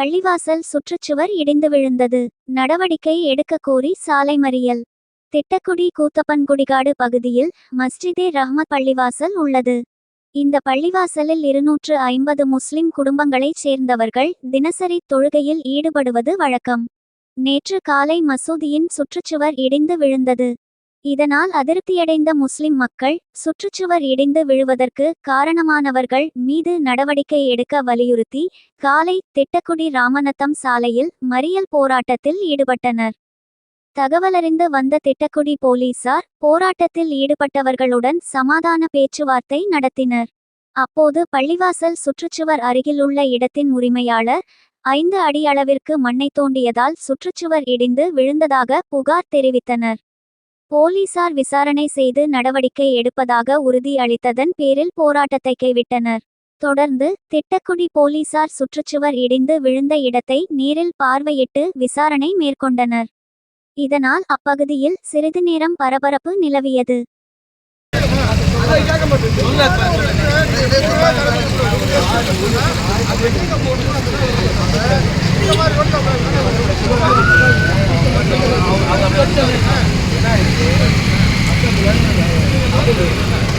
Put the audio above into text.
பள்ளிவாசல் சுற்றுச்சுவர் இடிந்து விழுந்தது. நடவடிக்கை எடுக்க கோரி சாலை மறியல். திட்டக்குடி கூத்தப்பன்குடிகாடு பகுதியில் மஸ்ஜிதே ரஹ்மத் பள்ளிவாசல் உள்ளது. இந்த பள்ளிவாசலில் 250 முஸ்லிம் குடும்பங்களைச் சேர்ந்தவர்கள் தினசரி தொழுகையில் ஈடுபடுவது வழக்கம். நேற்று காலை மசூதியின் சுற்றுச்சுவர் இடிந்து விழுந்தது. இதனால் அதிருப்தியடைந்த முஸ்லிம் மக்கள் சுற்றுச்சுவர் இடிந்து விழுவதற்கு காரணமானவர்கள் மீது நடவடிக்கை எடுக்க வலியுறுத்தி காலை திட்டக்குடி ராமநத்தம் சாலையில் மறியல் போராட்டத்தில் ஈடுபட்டனர். தகவலறிந்து வந்த திட்டக்குடி போலீசார் போராட்டத்தில் ஈடுபட்டவர்களுடன் சமாதான பேச்சுவார்த்தை நடத்தினர். அப்போது பள்ளிவாசல் சுற்றுச்சுவர் அருகிலுள்ள இடத்தின் உரிமையாளர் 5 அடி அளவிற்கு மண்ணை தோண்டியதால் சுற்றுச்சுவர் இடிந்து விழுந்ததாக புகார் தெரிவித்தனர். போலீசார் விசாரணை செய்து நடவடிக்கை எடுப்பதாக உறுதி அளித்ததன் பேரில் போராட்டத்தை கைவிட்டனர். தொடர்ந்து திட்டக்குடி போலீசார் சுற்றுச்சுவர் இடிந்து விழுந்த இடத்தை நேரில் பார்வையிட்டு விசாரணை மேற்கொண்டனர். இதனால் அப்பகுதியில் சிறிது நேரம் பரபரப்பு நிலவியது. Nice.